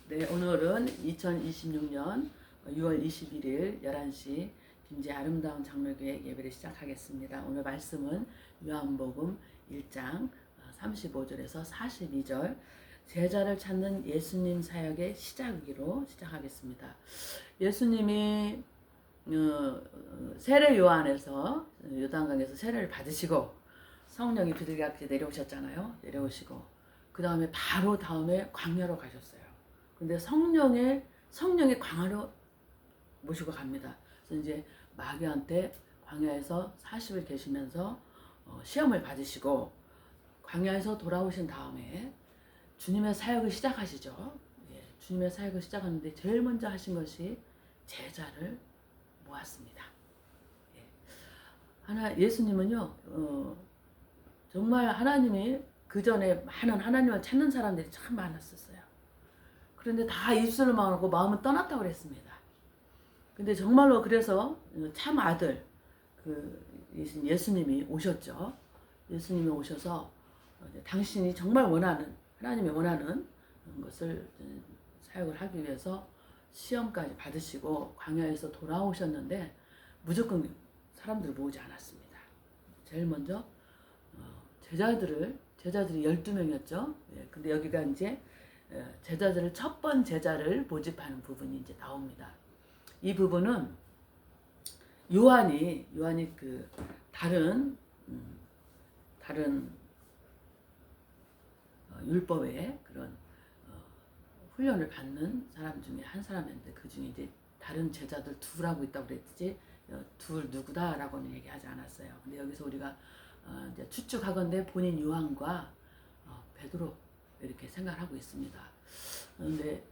네, 오늘은 2026년 6월 21일 11시 김제 아름다운 장로교회 예배를 시작하겠습니다. 오늘 말씀은 요한복음 1장 35절에서 42절 제자를 찾는 예수님 사역의 시작으로 시작하겠습니다. 예수님이 세례 요한에서 요단강에서 세례를 받으시고 성령이 비둘기같이 내려오셨잖아요. 내려오시고 그 다음에 바로 다음에 광야로 가셨어요. 근데 성령의 광야로 모시고 갑니다. 그래서 이제 마귀한테 광야에서 40일 계시면서 시험을 받으시고 광야에서 돌아오신 다음에 주님의 사역을 시작하시죠. 예, 주님의 사역을 시작하는데 제일 먼저 하신 것이 제자를 모았습니다. 예. 예수님은요, 정말 하나님이 그 전에 많은 하나님을 찾는 사람들이 참 많았었어요. 그런데 다 입술을 막고 마음은 떠났다고 그랬습니다. 근데 정말로 그래서 참 아들 그 예수님이 오셨죠. 예수님이 오셔서 당신이 정말 원하는 하나님이 원하는 것을 사역을 하기 위해서 시험까지 받으시고 광야에서 돌아오셨는데 무조건 사람들을 모으지 않았습니다. 제일 먼저 제자들이 12명이었죠. 예, 근데 여기가 이제 제자들을 첫 번 제자를 모집하는 부분이 이제 나옵니다. 이 부분은 요한이 그 다른 율법의 그런 훈련을 받는 사람 중에 한 사람인데 그 중에 이제 다른 제자들 둘하고 있다고 그랬지 둘 누구다라고는 얘기하지 않았어요. 근데 여기서 우리가 이제 추측하건대 본인 요한과 베드로 이렇게 생각하고 있습니다. 그런데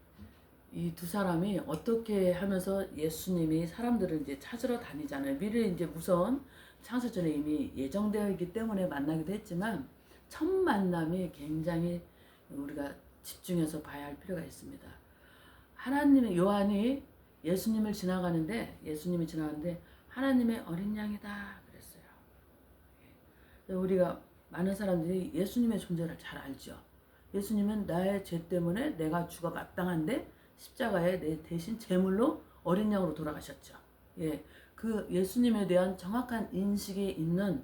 이 두 사람이 어떻게 하면서 예수님이 사람들을 이제 찾으러 다니잖아요. 미리 이제 우선 창세전에 이미 예정되어 있기 때문에 만나기도 했지만 첫 만남이 굉장히 우리가 집중해서 봐야 할 필요가 있습니다. 요한이 예수님이 지나가는데 하나님의 어린 양이다 그랬어요. 우리가 많은 사람들이 예수님의 존재를 잘 알죠. 예수님은 나의 죄 때문에 내가 죽어 마땅한데 십자가에 내 대신 제물로 어린 양으로 돌아가셨죠. 예, 그 예수님에 대한 정확한 인식이 있는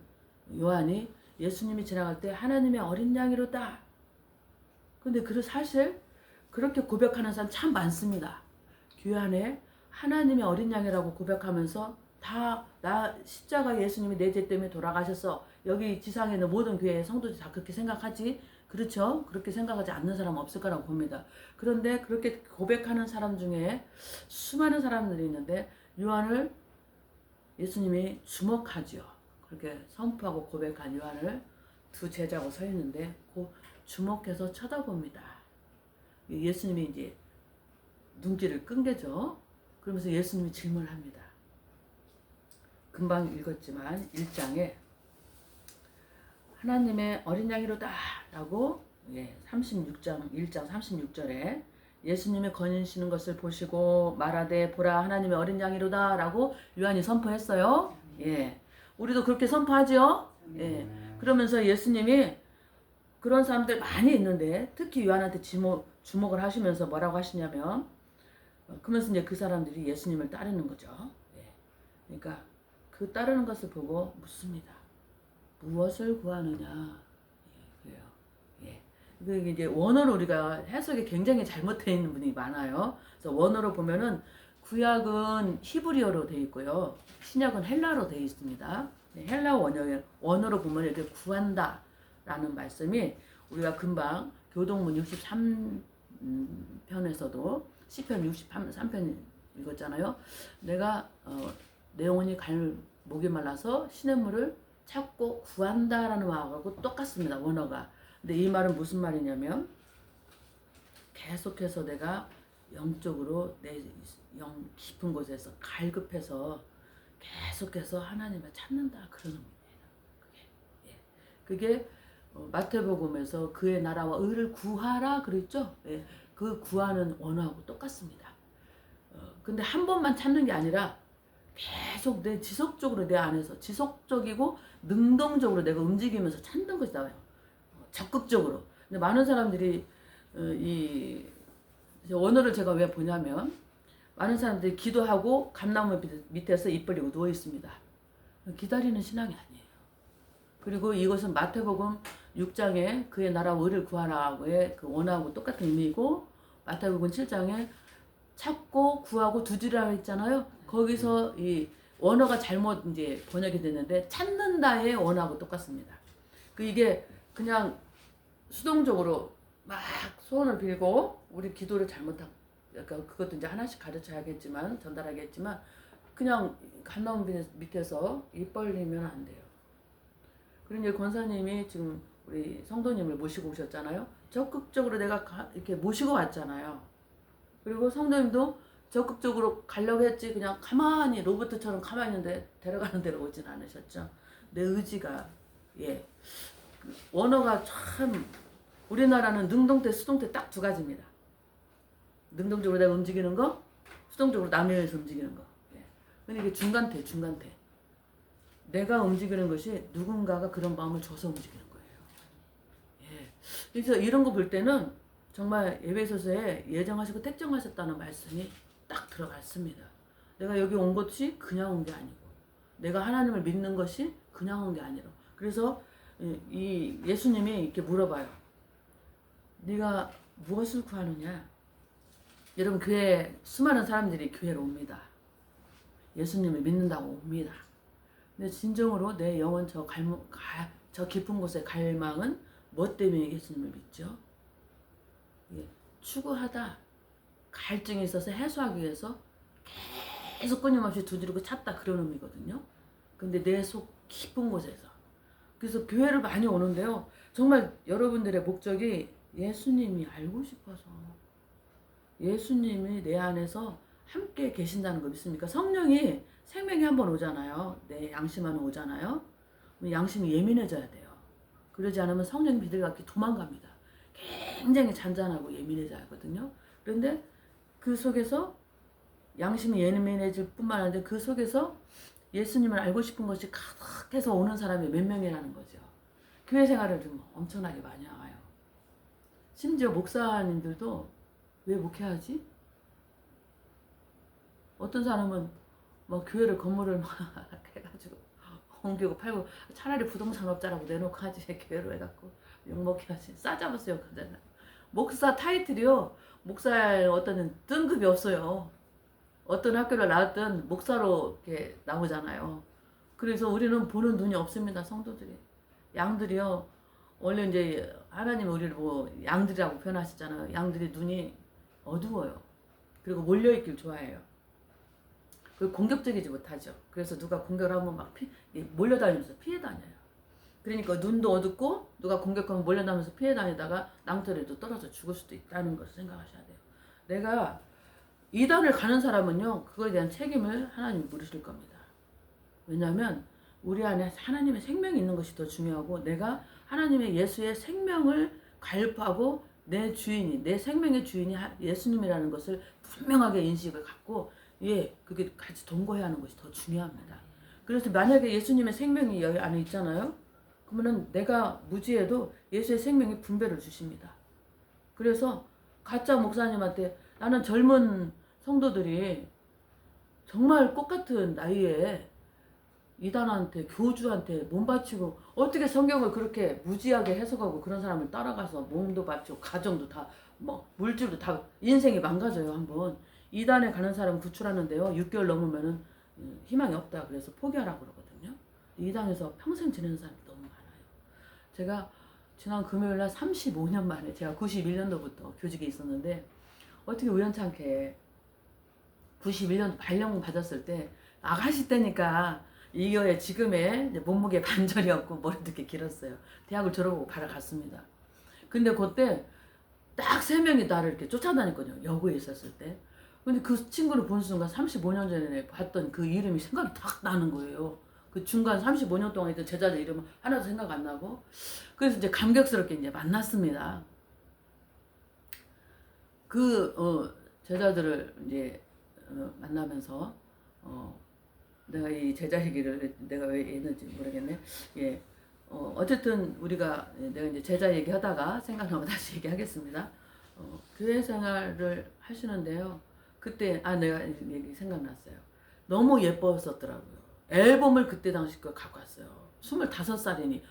요한이 예수님이 지나갈 때 하나님의 어린 양이로다. 근데 사실 그렇게 고백하는 사람 참 많습니다. 교회 안에 하나님의 어린 양이라고 고백하면서 나 십자가 예수님이 내 죄 때문에 돌아가셔서 여기 지상에 있는 모든 교회의 성도들이 다 그렇게 생각하지. 그렇죠? 그렇게 생각하지 않는 사람은 없을 거라고 봅니다. 그런데 그렇게 고백하는 사람 중에 수많은 사람들이 있는데 요한을 예수님이 주목하죠. 그렇게 선포하고 고백한 요한을 두 제자가 서 있는데 그 주목해서 쳐다봅니다. 예수님이 이제 눈길을 끈게죠. 그러면서 예수님이 질문을 합니다. 금방 읽었지만 1장에 하나님의 어린 양이로다 라고 36장 1장 36절에 예수님이 거니시는 것을 보시고 말하되 보라 하나님의 어린 양이로다 라고 요한이 선포했어요. 예, 우리도 그렇게 선포하죠. 예, 그러면서 예수님이 그런 사람들 많이 있는데 특히 요한한테 주목을 하시면서 뭐라고 하시냐면 그러면서 이제 그 사람들이 예수님을 따르는 거죠. 예, 그러니까 그 따르는 것을 보고 묻습니다. 무엇을 구하느냐? 예, 그래요. 예. 이게 이제 원어로 우리가 해석이 굉장히 잘못되어 있는 분이 많아요. 그래서 원어로 보면은 구약은 히브리어로 되어 있고요. 신약은 헬라어로 되어 있습니다. 헬라 원어로 보면 이렇게 구한다라는 말씀이 우리가 금방 교동문 63편에서도 시편 63편 읽었잖아요. 내가 내용이 목이 말라서 시냇물을 찾고 구한다라는 말하고 똑같습니다. 원어가. 근데 이 말은 무슨 말이냐면 계속해서 내가 영적으로 내 영 깊은 곳에서 갈급해서 계속해서 하나님을 찾는다 그런 의미입니다. 그게 마태복음에서 그의 나라와 의를 구하라 그랬죠. 예, 그 구하는 원어하고 똑같습니다. 근데 한 번만 찾는 게 아니라 계속 지속적으로 내 안에서 지속적이고 능동적으로 내가 움직이면서 찾는 것이 나와요. 적극적으로. 근데 많은 사람들이 이 이제 원어를 제가 왜 보냐면 많은 사람들이 기도하고 감나무 밑에서 입 벌리고 누워 있습니다. 기다리는 신앙이 아니에요. 그리고 이것은 마태복음 6장에 그의 나라와 의를 구하라고의 그 원하고 똑같은 의미이고, 마태복음 7장에 찾고 구하고 두드리라 했잖아요. 거기서 이 원어가 잘못 이제 번역이 됐는데 찾는다의 원하고 똑같습니다. 이게 그냥 수동적으로 막 소원을 빌고 우리 기도를 잘못하고, 그러니까 그것도 이제 하나씩 가르쳐야겠지만 전달하겠지만 그냥 감나무 밑에서 입 벌리면 안 돼요. 그리고 이제 권사님이 지금 우리 성도님을 모시고 오셨잖아요. 적극적으로 내가 이렇게 모시고 왔잖아요. 그리고 성도님도 적극적으로 가려고 했지 그냥 가만히 로봇처럼 가만히 있는데 데려가는 데로 오진 않으셨죠. 내 의지가 원어가 참, 우리나라는 능동태 수동태 딱 두 가지입니다. 능동적으로 내가 움직이는 거, 수동적으로 남에 의해서 움직이는 거. 근데 이게 중간태. 내가 움직이는 것이 누군가가 그런 마음을 줘서 움직이는 거예요. 그래서 이런 거 볼 때는 정말 에베소서에 예정하시고 택정하셨다는 말씀이 딱 들어갔습니다. 내가 여기 온 것이 그냥 온 게 아니고, 내가 하나님을 믿는 것이 그냥 온 게 아니라. 그래서 이 예수님이 이렇게 물어봐요. 네가 무엇을 구하느냐? 여러분, 교회 수많은 사람들이 교회로 옵니다. 예수님을 믿는다고 옵니다. 근데 진정으로 내 영혼 저 깊은 곳의 갈망은 뭐 때문에 예수님을 믿죠? 추구하다, 갈증이 있어서 해소하기 위해서 계속 끊임없이 두드리고 찾다, 그런 의미거든요. 근데 내 속 깊은 곳에서. 그래서 교회를 많이 오는데요. 정말 여러분들의 목적이 예수님이 알고 싶어서, 예수님이 내 안에서 함께 계신다는 거 믿습니까? 성령이 생명이 한번 오잖아요. 내 양심 안에 오잖아요. 양심이 예민해져야 돼요. 그러지 않으면 성령이 비둘기같이 도망갑니다. 굉장히 잔잔하고 예민해져야 하거든요. 그런데 그 속에서 양심이 예민해질 뿐만 아니라 그 속에서 예수님을 알고 싶은 것이 가득해서 오는 사람이 몇 명이라는 거죠. 교회 생활을 좀 엄청나게 많이 와요. 심지어 목사님들도 왜 목회하지? 어떤 사람은 막 교회를 건물을 막 해가지고 옮기고 팔고, 차라리 부동산업자라고 내놓고 하지 교회로 해갖고 욕먹게 하지. 싸잡아서 욕하잖아요. 목사 타이틀이요, 목사의 어떤 등급이 없어요. 어떤 학교를 나왔든 목사로 이렇게 나오잖아요. 그래서 우리는 보는 눈이 없습니다. 성도들이, 양들이요. 원래 이제 하나님 우리를 뭐 양들이라고 표현하시잖아요. 양들이 눈이 어두워요. 그리고 몰려있길 좋아해요. 그리고 공격적이지 못하죠. 그래서 누가 공격을 하면 막 몰려다니면서 피해 다녀요. 그러니까 눈도 어둡고 누가 공격하면 몰려다니면서 피해 다니다가 낭떠러리도 떨어져 죽을 수도 있다는 것을 생각하셔야 돼요. 내가 이단을 가는 사람은요, 그거에 대한 책임을 하나님이 물으실 겁니다. 왜냐하면 우리 안에 하나님의 생명이 있는 것이 더 중요하고, 내가 하나님의 예수의 생명을 갈급하고 내 주인이, 내 생명의 주인이 예수님이라는 것을 분명하게 인식을 갖고 그게 같이 동거해야 하는 것이 더 중요합니다. 그래서 만약에 예수님의 생명이 여기 안에 있잖아요. 그러면은 내가 무지해도 예수의 생명이 분배를 주십니다. 그래서 가짜 목사님한테, 나는 젊은 성도들이 정말 꽃같은 나이에 이단한테, 교주한테 몸 바치고, 어떻게 성경을 그렇게 무지하게 해석하고 그런 사람을 따라가서 몸도 바치고 가정도 다 뭐 물질도 다, 인생이 망가져요. 한번 이단에 가는 사람 구출하는데요, 6개월 넘으면은 희망이 없다 그래서 포기하라고 그러거든요. 이단에서 평생 지내는 사람이 너무 많아요. 제가 지난 금요일날 35년 만에, 제가 91년도부터 교직에 있었는데 어떻게 우연찮게 91년도 발령 받았을 때, 아가씨 때니까 이거에 지금의 몸무게 반절이 없고 머리도 이렇게 길었어요. 대학을 졸업하고 바로 갔습니다. 근데 그때 딱 3명이 나를 이렇게 쫓아다녔거든요. 여고에 있었을 때. 근데 그 친구를 본 순간 35년 전에 봤던 그 이름이 생각이 딱 나는 거예요. 그 중간 35년 동안 있던 제자들 이름은 하나도 생각 안 나고. 그래서 이제 감격스럽게 이제 만났습니다. 제자들을 이제 만나면서 내가 이 제자 얘기를 내가 왜 했는지 모르겠네. 어쨌든 우리가, 내가 이제 제자 얘기하다가 생각나면 다시 얘기하겠습니다. 교회 생활을 하시는데요. 그때 내가 얘기 생각났어요. 너무 예뻤었더라고요. 앨범을 그때 당시 거 갖고 왔어요. 25살이니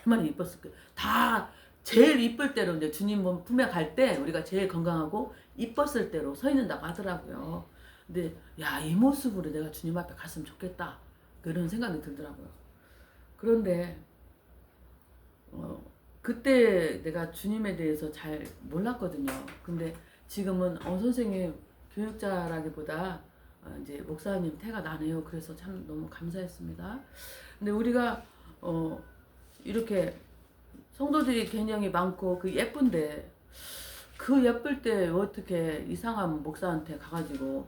얼마나 이뻤을까. 다 제일 이쁠 때로 이제 주님 품에 갈 때 우리가 제일 건강하고 이뻤을 때로 서 있는다고 하더라고요. 근데 야, 이 모습으로 내가 주님 앞에 갔으면 좋겠다. 그런 생각이 들더라고요. 그런데 그때 내가 주님에 대해서 잘 몰랐거든요. 근데 지금은 선생님 교육자라기보다 이제 목사님 태가 나네요. 그래서 참 너무 감사했습니다. 근데 우리가 이렇게 성도들이 개념이 많고 그 예쁜데 그 예쁠 때 어떻게 이상한 목사한테 가가지고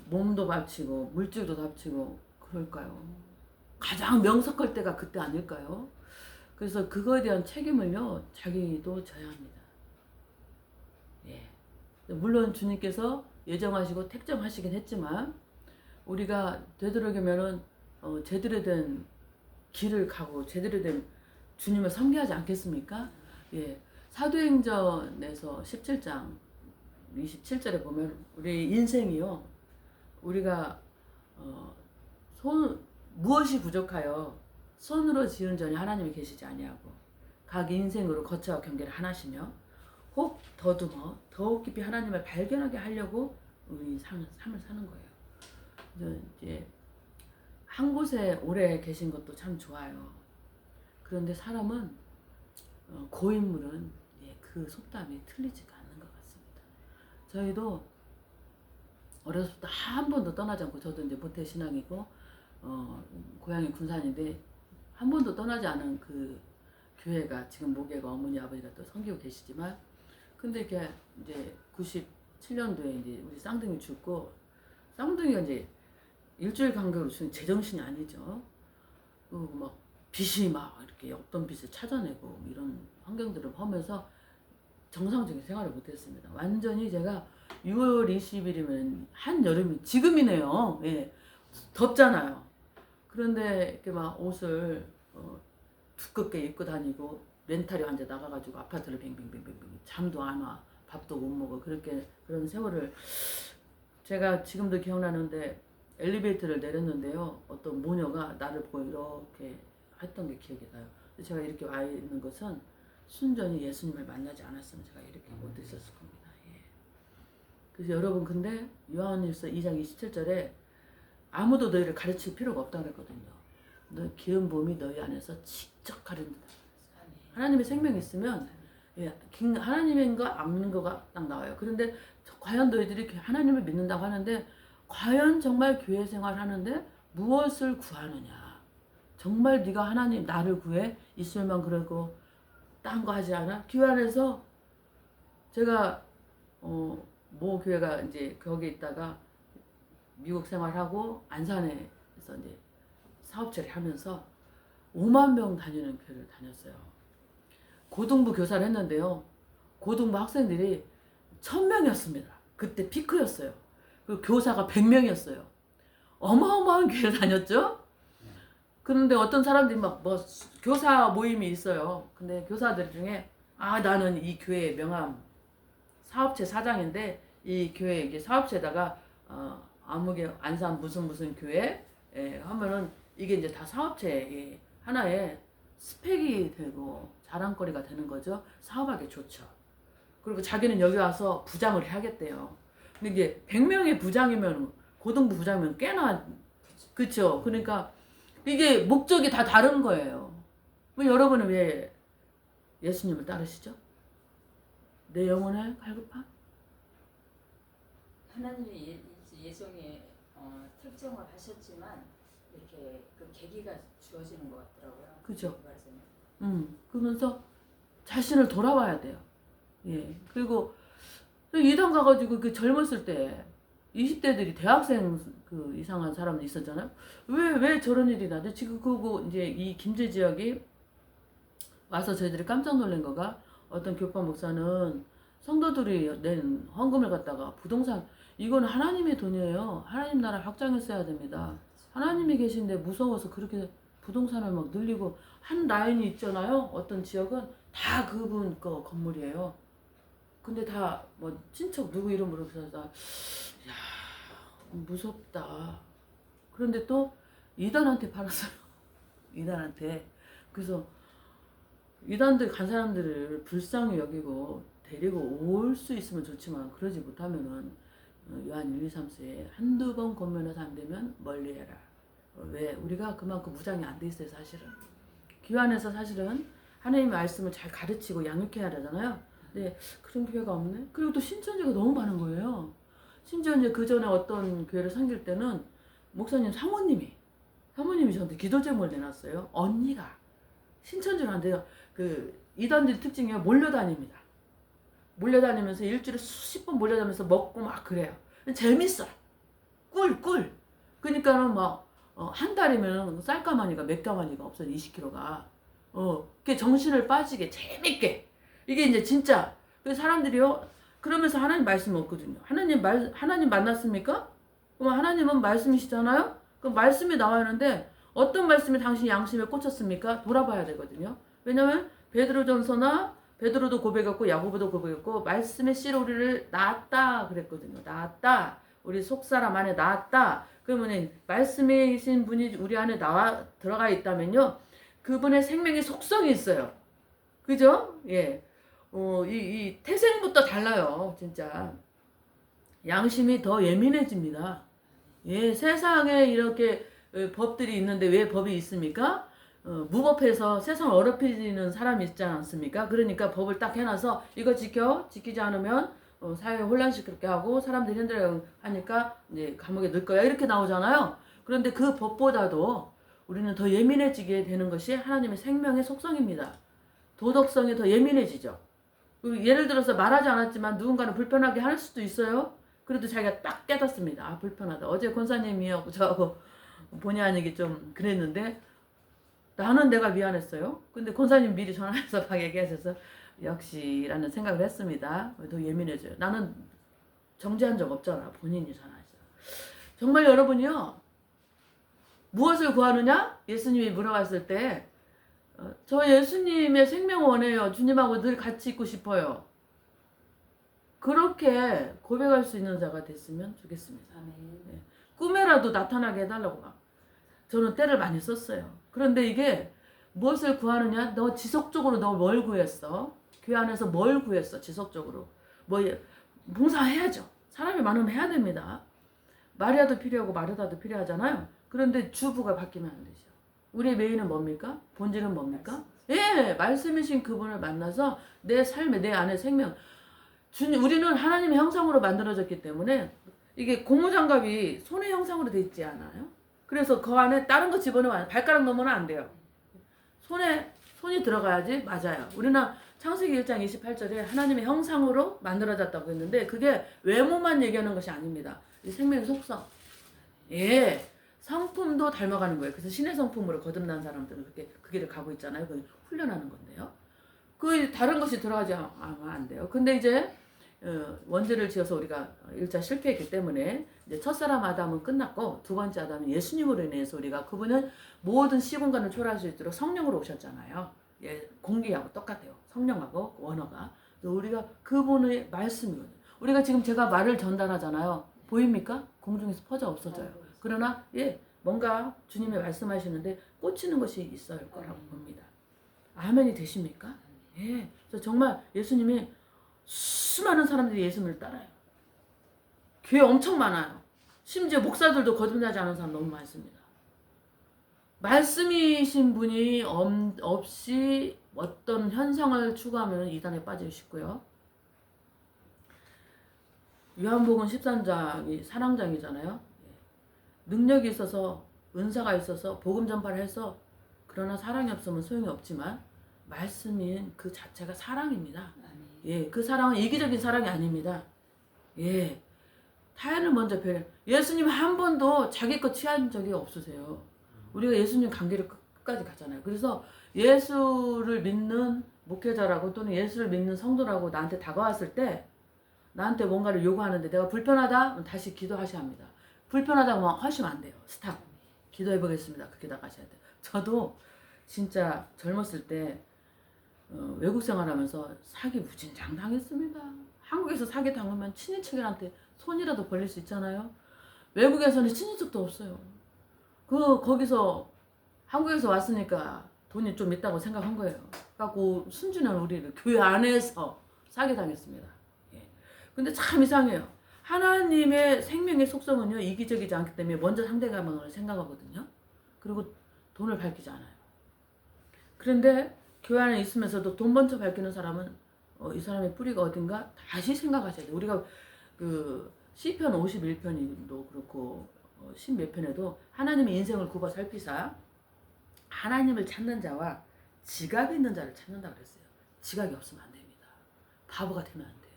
몸도 바치고 물질도 바치고 그럴까요? 가장 명석할 때가 그때 아닐까요? 그래서 그거에 대한 책임을요 자기도 져야 합니다. 예. 물론 주님께서 예정하시고 택정하시긴 했지만 우리가 되도록이면은 제대로 된 길을 가고 제대로 된 주님을 섬기하지 않겠습니까? 예. 사도행전에서 17장 27절에 보면 우리 인생이요. 우리가 무엇이 부족하여 손으로 지은 전에 하나님이 계시지 아니하고 각 인생으로 거처와 경계를 하나시며 혹 더듬어 더욱 깊이 하나님을 발견하게 하려고 우리 삶을 사는 거예요. 이제 한 곳에 오래 계신 것도 참 좋아요. 그런데 사람은 고인물은 그 속담이 틀리지가 않는 것 같습니다. 저희도 어렸을 때 한 번도 떠나지 않고 저도 이제 모태 신앙이고 고향이 군산인데 한 번도 떠나지 않은 그 교회가 지금 모계가 어머니 아버지가 또 섬기고 계시지만 근데 이게 이제 97년도에 이제 우리 쌍둥이 죽고 쌍둥이가 이제 일주일 간격으로 주는 제정신이 아니죠. 그리고 막 빛이 막 이렇게 없던 빛을 찾아내고 이런 환경들을 하면서 정상적인 생활을 못했습니다. 완전히 제가 6월 20일이면 한여름이 지금이네요. 예, 덥잖아요. 그런데 이렇게 막 옷을 두껍게 입고 다니고 렌탈이 완전 나가가지고 아파트를 빙빙빙빙 잠도 안 와, 밥도 못 먹어. 그런 세월을 제가 지금도 기억나는데 엘리베이터를 내렸는데요. 어떤 모녀가 나를 보고 이렇게 했던 게 기억이 나요. 제가 이렇게 와 있는 것은 순전히 예수님을 만나지 않았으면 제가 이렇게 못 있었을 겁니다. 예. 그래서 여러분 근데 요한일서 2장 27절에 아무도 너희를 가르칠 필요가 없다고 그랬거든요. 너 기름 부음이 너희 안에서 직접 가른다. 하나님의 생명이 있으면 하나님인가 안 믿는 거가 딱 나와요. 그런데 과연 너희들이 하나님을 믿는다고 하는데 과연 정말 교회 생활 하는데 무엇을 구하느냐. 정말 네가 하나님 나를 구해? 있을만 그러고 딴 거 하지 않아? 교회 안에서 제가 모 교회가 이제 거기 있다가 미국 생활하고 안산에서 이제 사업체를 하면서 5만 명 다니는 교회를 다녔어요. 고등부 교사를 했는데요. 고등부 학생들이 1000명이었습니다. 그때 피크였어요. 그리고 교사가 100명이었어요. 어마어마한 교회를 다녔죠. 그런데 어떤 사람들이 막 교사 모임이 있어요. 근데 교사들 중에 나는 이 교회의 명함 사업체 사장인데 이 교회 이게 사업체에다가 아무개 안산 무슨 교회 하면은 이게 이제 다 사업체 하나의 스펙이 되고 자랑거리가 되는 거죠. 사업하기 좋죠. 그리고 자기는 여기 와서 부장을 해야겠대요. 근데 이게 100명의 부장이면 고등부 부장이면 꽤나 그렇죠. 그러니까 이게 목적이 다 다른 거예요. 여러분은 왜 예수님을 따르시죠? 내 영혼을 갈급한? 하나님이 예정에 특정을 하셨지만 이렇게 그 계기가 주어지는 것 같더라고요. 그죠. 그러면서 자신을 돌아봐야 돼요. 예. 그리고 이단 가가지고 그 젊었을 때 20대들이 대학생 그 이상한 사람들 있었잖아요. 왜 저런 일이 나죠? 지금 그거 이제 이 김제 지역이 와서 저희들이 깜짝 놀란 거가 어떤 교파 목사는 성도들이 낸 헌금을 갖다가 부동산 이건 하나님의 돈이에요. 하나님 나라 확장했어야 됩니다. 하나님이 계신데 무서워서 그렇게 부동산을 막 늘리고 한 라인이 있잖아요. 어떤 지역은 다 그분 거 건물이에요. 근데 다 뭐 친척 누구 이름으로 그래서 야 무섭다. 그런데 또 이단한테 팔았어요. 이단한테. 그래서 이단들 간 사람들을 불쌍히 여기고 데리고 올 수 있으면 좋지만 그러지 못하면은 요한 1, 2, 3세에 한두 번 권면해서 안 되면 멀리해라. 왜? 우리가 그만큼 무장이 안 돼 있어요 사실은. 교회 안에서 사실은 하나님의 말씀을 잘 가르치고 양육해야 되잖아요. 근데 그런 교회가 없네. 그리고 또 신천지가 너무 많은 거예요. 심지어 이제 그 전에 어떤 교회를 섬길 때는 목사님 사모님이 저한테 기도 제목을 내놨어요. 언니가 신천지로 안 돼요. 그 이단들 특징이 몰려다닙니다. 몰려다니면서 일주일에 수십 번 몰려다니면서 먹고 막 그래요. 재밌어. 꿀. 그러니까는 막 한 달이면 쌀가마니가 몇 가마니가 없어요. 20kg가. 그게 정신을 빠지게 재밌게. 이게 이제 진짜 그 사람들이요. 그러면서 하나님 말씀 없거든요. 하나님 만났습니까? 그럼 하나님은 말씀이시잖아요. 그럼 말씀이 나와야하는데 어떤 말씀이 당신 양심에 꽂혔습니까? 돌아봐야 되거든요. 왜냐면 베드로전서나 베드로도 고백했고 야고보도 고백했고 말씀의 씨로 우리를 낳았다 그랬거든요. 낳았다. 우리 속사람 안에 낳았다. 그러면 말씀이신 분이 우리 안에 들어가 있다면요. 그분의 생명의 속성이 있어요. 그죠? 예. 이 태생부터 달라요. 진짜. 양심이 더 예민해집니다. 예, 세상에 이렇게 법들이 있는데 왜 법이 있습니까? 무법해서 세상을 어렵히는 사람이 있지 않습니까? 그러니까 법을 딱 해놔서 이거 지키지 않으면 사회 혼란시키게 하고 사람들이 힘들어하니까 이제 감옥에 넣을 거야 이렇게 나오잖아요. 그런데 그 법보다도 우리는 더 예민해지게 되는 것이 하나님의 생명의 속성입니다. 도덕성이 더 예민해지죠. 예를 들어서 말하지 않았지만 누군가는 불편하게 할 수도 있어요. 그래도 자기가 딱 깨닫습니다. 아 불편하다. 어제 권사님이요 저하고 본의 아니게 좀 그랬는데 나는 내가 미안했어요. 근데 권사님 미리 전화해서 막 얘기하셔서 역시라는 생각을 했습니다. 더 예민해져요. 나는 정죄한 적 없잖아. 본인이 전화해서. 정말 여러분이요. 무엇을 구하느냐? 예수님이 물어봤을 때 저 예수님의 생명 원해요. 주님하고 늘 같이 있고 싶어요. 그렇게 고백할 수 있는 자가 됐으면 좋겠습니다. 네. 꿈에라도 나타나게 해달라고 막. 저는 때를 많이 썼어요. 그런데 이게 무엇을 구하느냐? 너 지속적으로 너 뭘 구했어? 교회 안에서 뭘 구했어? 지속적으로. 봉사해야죠. 사람이 많으면 해야 됩니다. 마리아도 필요하고 마르다도 필요하잖아요. 그런데 주부가 바뀌면 안 되죠. 우리의 메인은 뭡니까? 본질은 뭡니까? 예, 말씀이신 그분을 만나서 내 삶에 내 안에 생명. 우리는 하나님의 형상으로 만들어졌기 때문에 이게 고무장갑이 손의 형상으로 돼 있지 않아요? 그래서 그 안에 다른 거 집어넣으면 발가락 넣으면 안 돼요. 손이 들어가야지 맞아요. 우리는 창세기 1장 28절에 하나님의 형상으로 만들어졌다고 했는데 그게 외모만 얘기하는 것이 아닙니다. 이 생명의 속성. 예. 성품도 닮아가는 거예요. 그래서 신의 성품으로 거듭난 사람들은 그렇게 그 길을 가고 있잖아요. 그건 훈련하는 건데요. 그 다른 것이 들어가지 않으면 안 돼요. 근데 이제 원죄를 지어서 우리가 1차 실패했기 때문에 이제 첫사람 아담은 끝났고 두 번째 아담은 예수님으로 인해서 우리가 그분은 모든 시공간을 초월할 수 있도록 성령으로 오셨잖아요. 예, 공기하고 똑같아요. 성령하고 원어가. 우리가 그분의 말씀이거든요. 우리가 지금 제가 말을 전달하잖아요. 보입니까? 공중에서 퍼져 없어져요. 그러나 예, 뭔가 주님이 말씀하시는데 꽂히는 것이 있을 거라고 봅니다. 아멘이 되십니까? 예, 그래서 정말 예수님이 수많은 사람들이 예수님을 따라요. 교회 엄청 많아요. 심지어 목사들도 거듭나지 않은 사람 너무 많습니다. 말씀이신 분이 없이 어떤 현상을 추구하면 이단에 빠지기 쉽고요. 요한복음 13장이 사랑장이잖아요. 능력이 있어서 은사가 있어서 복음 전파를 해서 그러나 사랑이 없으면 소용이 없지만 말씀인 그 자체가 사랑입니다. 예, 그 사랑은 이기적인 사랑이 아닙니다. 예, 타인을 먼저 배려. 예수님 한 번도 자기 것 취한 적이 없으세요. 우리가 예수님 관계를 끝까지 가잖아요. 그래서 예수를 믿는 목회자라고 또는 예수를 믿는 성도라고 나한테 다가왔을 때 나한테 뭔가를 요구하는데 내가 불편하다? 다시 기도하셔야 합니다. 불편하다고 하시면 안 돼요. 스탑. 기도해 보겠습니다. 그렇게 나가셔야 돼요. 저도 진짜 젊었을 때 외국 생활하면서 사기 무진장 당했습니다. 한국에서 사기 당하면 친인척한테 손이라도 벌릴 수 있잖아요. 외국에서는 친인척도 없어요. 거기서 한국에서 왔으니까 돈이 좀 있다고 생각한 거예요. 그래갖고 순진한 우리를 교회 안에서 사기 당했습니다. 예. 근데 참 이상해요. 하나님의 생명의 속성은요, 이기적이지 않기 때문에 먼저 상대방을 생각하거든요. 그리고 돈을 밝히지 않아요. 그런데 교회 안에 있으면서도 돈 먼저 밝히는 사람은 이 사람의 뿌리가 어딘가 다시 생각하셔야 돼요. 우리가 그 시편 51편도 그렇고 십몇 편에도 하나님의 인생을 굽어 살피사 하나님을 찾는 자와 지각이 있는 자를 찾는다 그랬어요. 지각이 없으면 안 됩니다. 바보가 되면 안 돼요.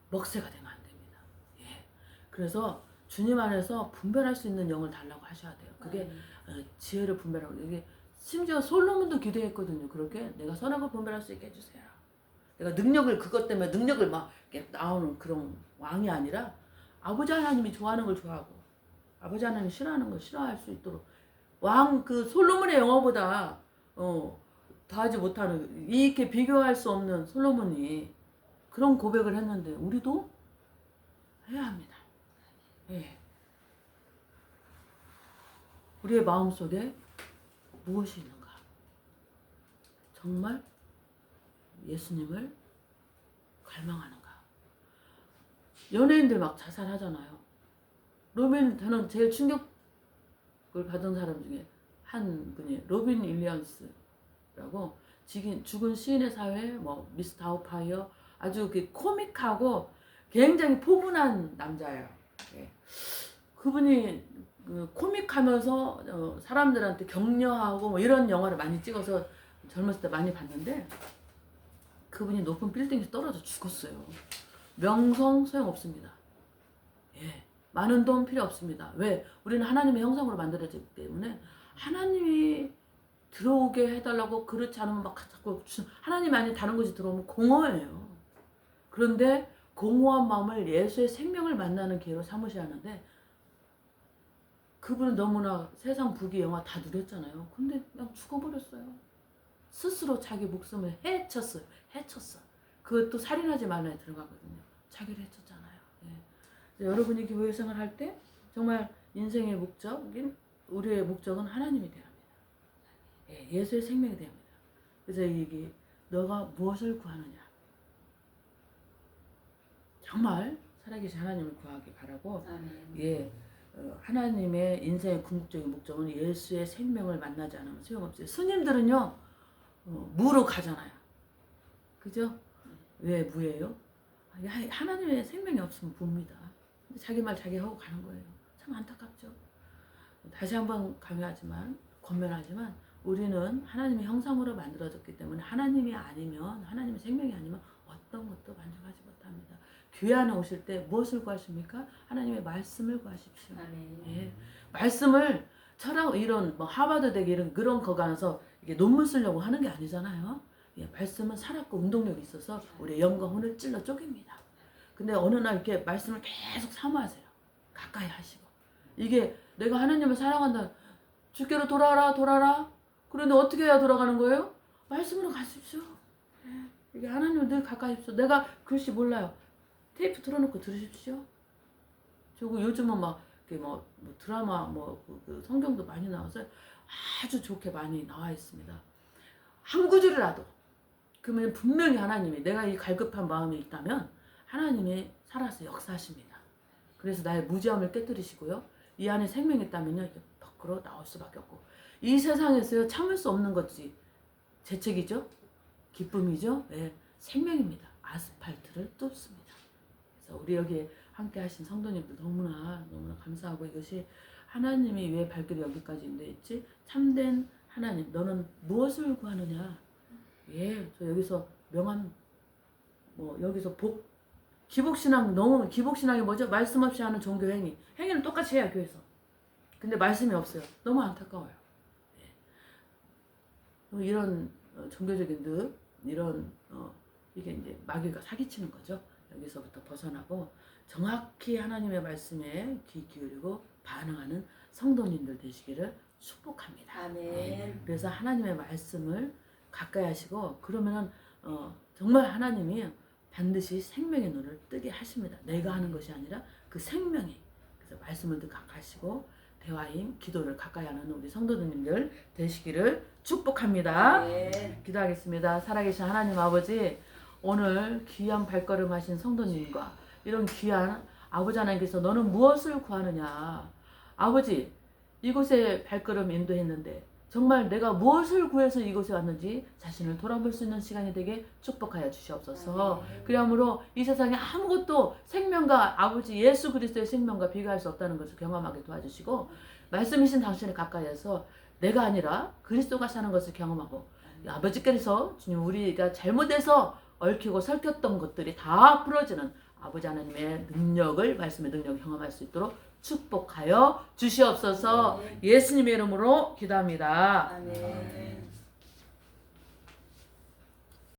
먹새가 되면 안 됩니다. 예. 그래서 주님 안에서 분별할 수 있는 영을 달라고 하셔야 돼요. 그게 지혜를 분별하고, 이게 심지어 솔로몬도 기도했거든요. 그렇게 내가 선한 걸 분별할 수 있게 해주세요. 내가 능력을, 그것 때문에 능력을 막 이렇게 나오는 그런 왕이 아니라 아버지 하나님이 좋아하는 걸 좋아하고 아버지 하나님이 싫어하는 걸 싫어할 수 있도록, 왕 그 솔로몬의 영어보다 더하지 못하는, 이렇게 비교할 수 없는 솔로몬이 그런 고백을 했는데 우리도 해야 합니다. 예. 우리의 마음속에 무엇이 있는가? 정말 예수님을 갈망하는가? 연예인들 막 자살하잖아요. 저는 제일 충격을 받은 사람 중에 한 분이 로빈 윌리엄스라고, 죽은 시인의 사회, 뭐 미스 다우파이어, 아주 그 코믹하고 굉장히 포근한 남자예요. 예. 그분이 코믹하면서 사람들한테 격려하고 뭐 이런 영화를 많이 찍어서 젊었을 때 많이 봤는데, 그분이 높은 빌딩에서 떨어져 죽었어요. 명성 소용없습니다. 예. 많은 돈 필요 없습니다. 왜? 우리는 하나님의 형상으로 만들어졌기 때문에 하나님이 들어오게 해달라고, 그렇지 않으면 막 자꾸 하나님 아닌 다른 것이 들어오면 공허해요. 그런데 공허한 마음을 예수의 생명을 만나는 기회로 삼으셔야 하는데, 그분은 너무나 세상 부귀 영화 다 누렸잖아요. 근데 그냥 죽어버렸어요. 스스로 자기 목숨을 해쳤어요. 그것도 살인하지 말라에 들어가거든요. 자기를 해쳤잖아요. 예. 여러분이 교회 생활할 때 정말 인생의 목적인, 우리의 목적은 하나님이 되어야 합니다. 예, 예수의 생명이 되어야 합니다. 그래서 이게 너가 무엇을 구하느냐, 정말 살아계신 하나님을 구하기 바라고. 아멘. 예, 하나님의 인생의 궁극적인 목적은 예수의 생명을 만나지 않으면 소용없어요. 스님들은요, 무로 가잖아요. 그죠? 왜 무예요? 하나님의 생명이 없으면 무입니다. 근데 자기 말 자기 하고 가는 거예요. 참 안타깝죠. 다시 한번 권면하지만 우리는 하나님의 형상으로 만들어졌기 때문에 하나님이 아니면, 하나님의 생명이 아니면 어떤 것도 만족하지 못합니다. 교회 안에 오실 때 무엇을 구하십니까? 하나님의 말씀을 구하십시오. 아멘. 예. 말씀을 철학, 이런 뭐 하버드 대기 이런 그런 거 가서 이게 논문 쓰려고 하는 게 아니잖아요. 예, 말씀은 살았고 운동력이 있어서 우리의 영과 혼을 찔러 쪼갭니다. 근데 어느 날 이렇게 말씀을 계속 사모하세요. 가까이 하시고. 이게 내가 하나님을 사랑한다. 주께로 돌아라. 그런데 어떻게 해야 돌아가는 거예요? 말씀으로 가십시오. 예, 이게 하나님을 늘 가까이 하십시오. 내가 글씨 몰라요. 테이프 틀어놓고 들으십시오. 그리고 요즘은 막 뭐 드라마 그 성경도 많이 나와서 아주 좋게 많이 나와 있습니다. 한 구절이라도, 그러면 분명히 하나님이, 내가 이 갈급한 마음이 있다면 하나님이 살아서 역사하십니다. 그래서 나의 무지함을 깨뜨리시고요, 이 안에 생명이 있다면요, 이렇게 밖으로 나올 수밖에 없고, 이 세상에서요 참을 수 없는 것이 재책이죠, 기쁨이죠, 네, 생명입니다. 아스팔트를 뚫습니다. 그래서 우리 여기 함께 하신 성도님들 너무나 감사하고, 이것이 하나님이 왜 발길이 여기까지 인도했지? 참된 하나님, 너는 무엇을 구하느냐? 예, 저 여기서 명함, 여기서 기복신앙, 너무, 기복신앙이 뭐죠? 말씀 없이 하는 종교 행위. 행위는 똑같이 해요, 교회에서. 근데 말씀이 없어요. 너무 안타까워요. 예. 이런 종교적인 이런 이게 이제 마귀가 사기치는 거죠. 여기서부터 벗어나고 정확히 하나님의 말씀에 귀 기울이고 반응하는 성도님들 되시기를 축복합니다. 아멘. 네. 그래서 하나님의 말씀을 가까이 하시고, 그러면은 정말 하나님이 반드시 생명의 눈을 뜨게 하십니다. 내가 하는 것이 아니라 그 생명이. 그래서 말씀을 가까이시고 대화의 힘, 기도를 가까이 하는 우리 성도님들 되시기를 축복합니다. 네. 기도하겠습니다. 살아계신 하나님 아버지, 오늘 귀한 발걸음 하신 성도님과 이런 귀한 아버지 하나님께서 너는 무엇을 구하느냐. 아버지, 이곳에 발걸음 인도했는데 정말 내가 무엇을 구해서 이곳에 왔는지 자신을 돌아볼 수 있는 시간이 되게 축복하여 주시옵소서. 그러므로 이 세상에 아무것도 생명과 아버지 예수 그리스도의 생명과 비교할 수 없다는 것을 경험하게 도와주시고, 말씀이신 당신을 가까이해서 내가 아니라 그리스도가 사는 것을 경험하고, 아버지께서 주님 우리가 잘못해서 얽히고 설켰던 것들이 다 풀어지는 아버지 하나님의 능력을, 말씀의 능력을 경험할 수 있도록 축복하여 주시옵소서. 예수님의 이름으로 기도합니다. 아멘.